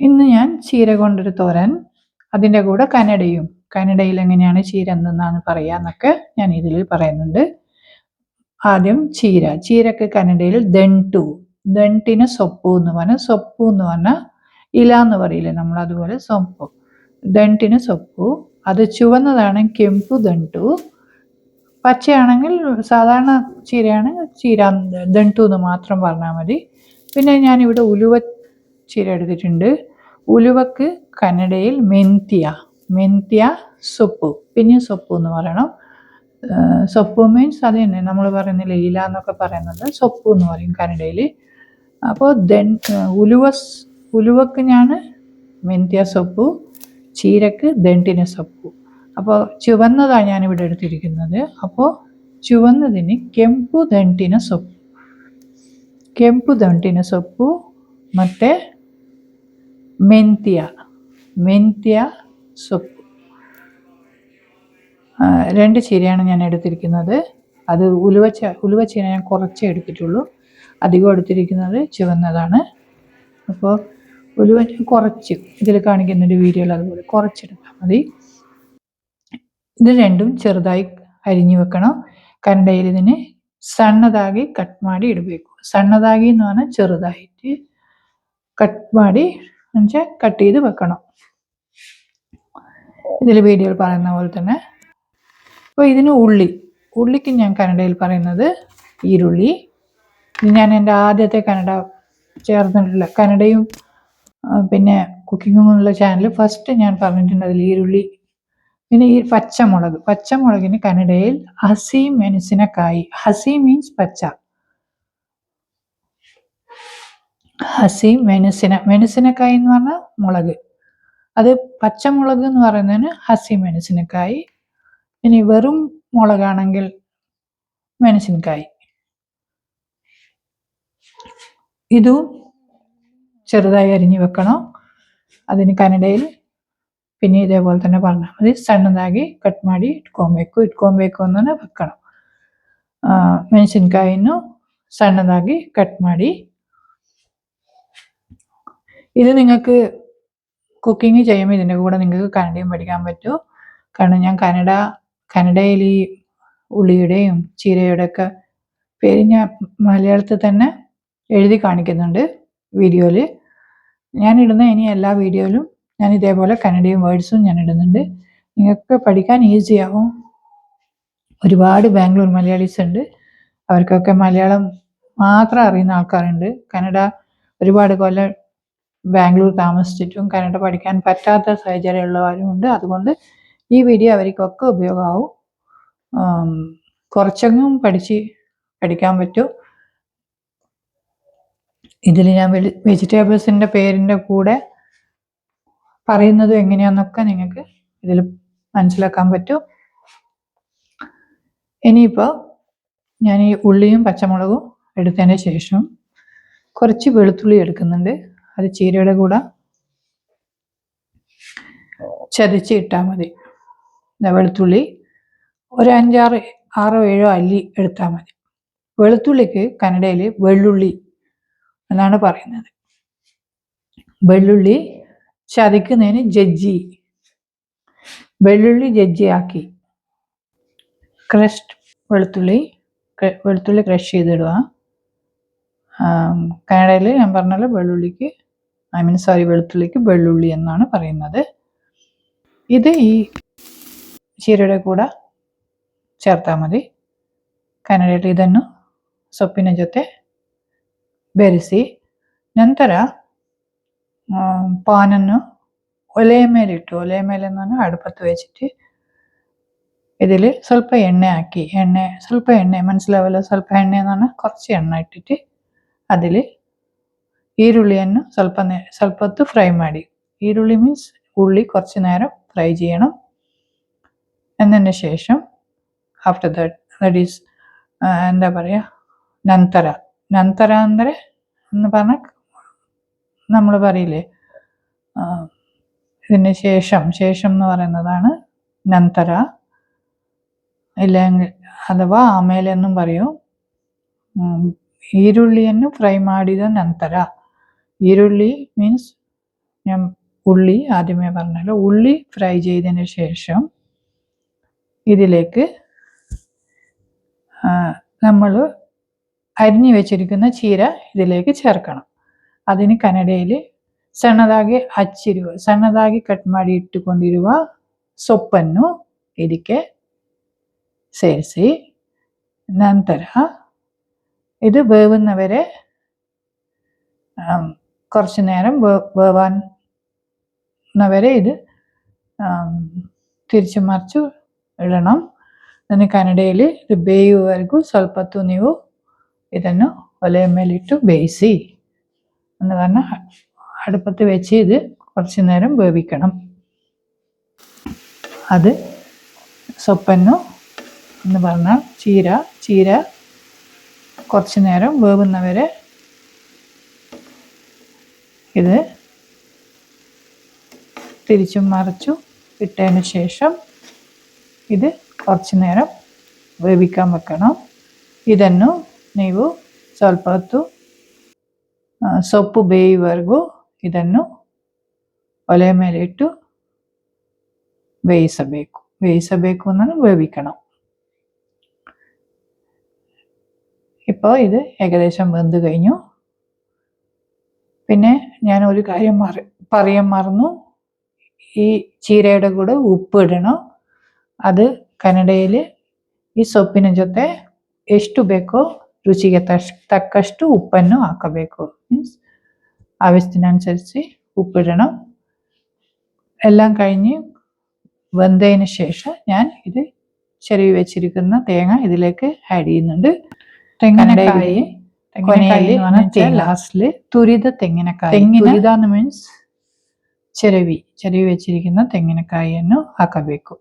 ഇന്ന് ഞാൻ ചീര കൊണ്ടൊരു തോരൻ, അതിൻ്റെ കൂടെ കനഡയും. കനഡയിൽ എങ്ങനെയാണ് ചീര എന്തെന്നാണ് പറയാന്നൊക്കെ ഞാൻ ഇതിൽ പറയുന്നുണ്ട്. ആദ്യം ചീരക്ക് കനഡയിൽ ദെൺടു, ദെൺട്ടിന് സൊപ്പു എന്ന് പറഞ്ഞാൽ, സൊപ്പു എന്ന് പറഞ്ഞാൽ ഇല എന്ന് പറയില്ലേ നമ്മൾ, അതുപോലെ സൊപ്പു. ദെൺട്ടിന് സൊപ്പു, അത് ചുവന്നതാണ് കെമ്പു ദെൺടു. പച്ചയാണെങ്കിൽ സാധാരണ ചീരയാണെങ്കിൽ ചീര ദെൺടു എന്ന് മാത്രം പറഞ്ഞാൽ മതി. പിന്നെ ഞാനിവിടെ ഉലുവ ചീര എടുത്തിട്ടുണ്ട്. ഉലുവക്ക് കന്നഡയിൽ മെന്ത്യ സൊപ്പു, പിന്നെ സൊപ്പു എന്ന് പറയണം. സൊപ്പു മീൻസ് അത് തന്നെ നമ്മൾ പറയുന്നില്ല ഇല എന്നൊക്കെ പറയുന്നത്, സൊപ്പു എന്ന് പറയും കന്നഡയിൽ. അപ്പോൾ ഉലുവക്ക് ഞാൻ മെന്ത്യ സൊപ്പു, ചീരക്ക് ദെൺട്ടിന സൊപ്പു. അപ്പോൾ ചുവന്നതാണ് ഞാനിവിടെ എടുത്തിരിക്കുന്നത്. അപ്പോൾ ചുവന്നതിന് ಕೆಂಪು ದಂಟಿನ ಸೊಪ್ಪು ಮತ್ತು ಮೆಂತ್ಯ സൊപ്പു. രണ്ട് ചീരയാണ് ഞാൻ എടുത്തിരിക്കുന്നത്. അത് ഉലുവ ചീര ഞാൻ കുറച്ചേ എടുത്തിട്ടുള്ളൂ, അധികം എടുത്തിരിക്കുന്നത് ചുവന്നതാണ്. അപ്പോൾ ഉലുവ കുറച്ച് ഇതിൽ കാണിക്കുന്നൊരു വീഡിയോയിൽ അതുപോലെ കുറച്ചെടുത്താൽ മതി. ഇത് രണ്ടും ചെറുതായി ಅರಿഞ്ഞು വെക്കണം. ಕನ್ನಡದಲ್ಲಿ ಇದನ್ನು ಸಣ್ಣದಾಗಿ ಕಟ್ ಮಾಡಿ ಇಡಬೇಕು. ಸಣ್ಣದಾಗಿ എന്ന് പറഞ്ഞാൽ ചെറുതായിട്ട് കട്ട് ചെയ്ത് വെക്കണം. ഇതിൽ വീഡിയോയിൽ പറയുന്ന പോലെ തന്നെ. അപ്പോൾ ഇതിന് ഉള്ളിക്ക് ഞാൻ കന്നഡയിൽ പറയുന്നത് ഈരുള്ളി. ഇത് ഞാൻ എൻ്റെ ആദ്യത്തെ കന്നഡ ചേർന്നിട്ടുള്ള കന്നഡയും പിന്നെ കുക്കിങ്ങും എന്നുള്ള ചാനൽ ഫസ്റ്റ് ഞാൻ പറഞ്ഞിട്ടുണ്ട് അതിൽ ഈരുള്ളി. പിന്നെ ഈ പച്ചമുളകിന് കന്നഡയിൽ ഹസി ಮೆಣಸಿನಕಾಯಿ. ഹസി മീൻസ് പച്ച, ഹസി ಮೆಣಸಿನಕಾಯಿ എന്ന് പറഞ്ഞാൽ മുളക്. അത് പച്ചമുളക് എന്ന് പറയുന്നതിന് ഹസി ಮೆಣಸಿನಕಾಯಿ. ഇനി വെറും മുളകാണെങ്കിൽ ಮೆಣಸಿನಕಾಯಿ. ഇതും ചെറുതായി അരിഞ്ഞു വെക്കണം. അതിന് ಕನ್ನಡയിൽ പിന്നെ ഇതേപോലെ തന്നെ പറഞ്ഞാൽ മതി, ಸಣ್ಣದಾಗಿ ಕಟ್ ಮಾಡಿ ಇಟ್ಕೊಬೇಕು ಅನ್ನೋನ വെക്കണം. ಮೆಣಸಿನಕಾಯಿಯನ್ನು ಸಣ್ಣದಾಗಿ ಕಟ್ ಮಾಡಿ. ഇത് നിങ്ങൾക്ക് കുക്കിംഗ് ചെയ്യുമ്പോൾ ഇതിൻ്റെ കൂടെ നിങ്ങൾക്ക് കന്നഡയും പഠിക്കാൻ പറ്റും. കാരണം ഞാൻ കന്നഡയിൽ ഈ ഉള്ളിയുടെയും ചീരയുടെ ഒക്കെ പേര് ഞാൻ മലയാളത്തിൽ തന്നെ എഴുതി കാണിക്കുന്നുണ്ട് വീഡിയോയിൽ. ഞാനിടുന്ന ഇനി എല്ലാ വീഡിയോയിലും ഞാൻ ഇതേപോലെ കന്നഡയും വേർഡ്സും ഞാൻ ഇടുന്നുണ്ട്. നിങ്ങൾക്ക് പഠിക്കാൻ ഈസിയാവും. ഒരുപാട് ബാംഗ്ലൂർ മലയാളീസ് ഉണ്ട്, അവർക്കൊക്കെ മലയാളം മാത്രം അറിയുന്ന ആൾക്കാരുണ്ട്. കന്നഡ ഒരുപാട് കൊല്ലം ബാംഗ്ലൂർ താമസിച്ചിട്ടും കന്നഡ പഠിക്കാൻ പറ്റാത്ത സാഹചര്യമുള്ളവരും ഉണ്ട്. അതുകൊണ്ട് ഈ വീഡിയോ അവർക്കൊക്കെ ഉപയോഗമാവും. കുറച്ചെങ്കിലും പഠിക്കാൻ പറ്റും. ഇതിൽ ഞാൻ വെജിറ്റബിൾസിൻ്റെ പേരിൻ്റെ കൂടെ പറയുന്നത് എങ്ങനെയാണെന്നൊക്കെ നിങ്ങൾക്ക് ഇതിൽ മനസ്സിലാക്കാൻ പറ്റും. ഇനിയിപ്പോൾ ഞാൻ ഈ ഉള്ളിയും പച്ചമുളകും എടുത്തതിന് ശേഷം കുറച്ച് വെളുത്തുള്ളി എടുക്കുന്നുണ്ട്. അത് ചീരയുടെ കൂടെ ചതച്ച് ഇട്ടാൽ മതി. വെളുത്തുള്ളി ഒരു 5-6 7 അല്ലി എടുത്താൽ മതി. വെളുത്തുള്ളിക്ക് കന്നഡയിൽ വെള്ളുള്ളി എന്നാണ് പറയുന്നത്. വെള്ളുള്ളി ചതക്കുന്നതിന് വെള്ളുള്ളി ജജ്ജിയാക്കി ക്രഷ്ഡ് വെളുത്തുള്ളി ക്രഷ് ചെയ്തിടുക. കന്നഡയിൽ ഞാൻ പറഞ്ഞല്ലോ വെളുത്തുള്ളിക്ക് വെള്ളുള്ളി എന്നാണ് പറയുന്നത്. ഇത് ഈ ചീരയുടെ കൂടെ ചേർത്താൽ ಮದಿ. ಕನ್ನಡದಲ್ಲಿ ಇದನ್ನು ಸೊಪ್ಪಿನ ಜೊತೆ ಬೆರೆಸಿ ನಂತರ ಪಾನನ್ನು ಒಲೆಯ ಮೇಲೆ ನಾನು അടുപ്പത്ത് വെച്ചിട്ട് ഇതിൽ ಸ್ವಲ್ಪ ಎಣ್ಣೆ ಹಾಕಿ, ಸ್ವಲ್ಪ ಎಣ್ಣೆ മനസ്സിലാവല്ലോ, ಸ್ವಲ್ಪ ಎಣ್ಣೆ എന്ന് പറഞ്ഞാൽ കുറച്ച് എണ്ണ ഇട്ടിട്ട് അതിൽ ಈರುಳ್ಳಿಯನ್ನು ಸ್ವಲ್ಪ ಹೊತ್ತು ಫ್ರೈ ಮಾಡಿ. ಈರುಳ್ಳಿ മീൻസ് ഉള്ളി കുറച്ച് നേരം ഫ്രൈ ചെയ്യണം. എന്നതിന് ശേഷം ആഫ്റ്റർ ദാറ്റ് ഈസ് എന്താ പറയുക, ನಂತರ ಅಂದರೆ എന്ന് പറഞ്ഞാൽ നമ്മൾ പറയില്ലേ, ഇതിന് ശേഷം എന്ന് പറയുന്നതാണ് ನಂತರ, ഇല്ലെങ്കിൽ അഥവാ ಆಮೇಲೆ എന്നും പറയും. ಈರುಳ್ಳಿಯನ್ನು ಫ್ರೈ ಮಾಡಿದ ನಂತರ, ಈರುಳ್ಳಿ ಮೀನ್ಸ್ ഞാൻ ഉള്ളി ആദ്യമേ പറഞ്ഞല്ലോ, ഉള്ളി ഫ്രൈ ചെയ്തതിന് ശേഷം ഇതിലേക്ക് നമ്മൾ അരിഞ്ഞു വെച്ചിരിക്കുന്ന ചീര ഇതിലേക്ക് ചേർക്കണം. ಅದನ್ನು ಕನ್ನಡಿಯಲ್ಲಿ ಸಣ್ಣದಾಗಿ ಸಣ್ಣದಾಗಿ ಕಟ್ ಮಾಡಿ ಇಟ್ಟುಕೊಂಡಿರುವ ಸೊಪ್ಪನ್ನು ಇದಕ್ಕೆ ಸೇರಿಸಿ, ನಂತರ ഇത് വേവുന്നവരെ കുറച്ചു നേരം വേവാന്നവരെ ഇത് തിരിച്ചു മറിച്ചു ഇടണം. ಅದನ್ನು ಕನ್ನಡಿಯಲ್ಲಿ ಇದು ಬೇಯುವವರೆಗೂ ಸ್ವಲ್ಪ ಹೊತ್ತು ನೀವು ಇದನ್ನು ಒಲೆಯ ಮೇಲಿಟ್ಟು ಬೇಯಿಸಿ എന്ന് പറഞ്ഞാൽ അടുപ്പത്ത് വെച്ച് ഇത് കുറച്ചു നേരം വേവിക്കണം. അത് സൊപ്പന്നു എന്ന് പറഞ്ഞാൽ ചീര കുറച്ചു നേരം വേവുന്നവരെ ഇത് തിരിച്ചും മറിച്ചു ഇട്ടതിന് ശേഷം ഇത് കുറച്ചു നേരം വേവിക്കാൻ വെക്കണം. ಇದನ್ನು ನೀವು ಸ್ವಲ್ಪ ಹೊತ್ತು ಸೊಪ್ಪು ಬೇಯುವವರೆಗೂ ಇದನ್ನು ಒಲೆಯ ಮೇಲೆ ಇಟ್ಟು വേവിക്കണം. വേവിക്കണം. ഇപ്പോൾ ഇത് ഏകദേശം വെന്ത് കഴിഞ്ഞു. പിന്നെ ഞാൻ ഒരു കാര്യം പറയാൻ മറന്നു. ഈ ചീരയുടെ കൂടെ ഉപ്പ് ಇಡണം. ಅದು ಕನ್ನಡಿಯಲ್ಲಿ ಈ ಸೊಪ್ಪಿನ ಜೊತೆ ಎಷ್ಟು ಬೇಕೋ ರುಚಿಗೆ ತಕ್ಕಷ್ಟು ಉಪ್ಪನ್ನು ಹಾಕಬೇಕು. മീൻസ് ആവശ്യത്തിനനുസരിച്ച് ഉപ്പിടണം. എല്ലാം കഴിഞ്ഞ് വെന്തതിന് ശേഷം ഞാൻ ഇത് ചെരുവി വെച്ചിരിക്കുന്ന തേങ്ങ ഇതിലേക്ക് ആഡ് ചെയ്യുന്നുണ്ട്. തെങ്ങിനക്കായി ലാസ്റ്റില് തുരിത തെങ്ങിനക്കായി, ತುರಿದ ಮೀನ್ಸ್ ಚೆರವಿ വെച്ചിരിക്കുന്ന ತೆಂಗಿನಕಾಯಿಯನ್ನು ಹಾಕಬೇಕು.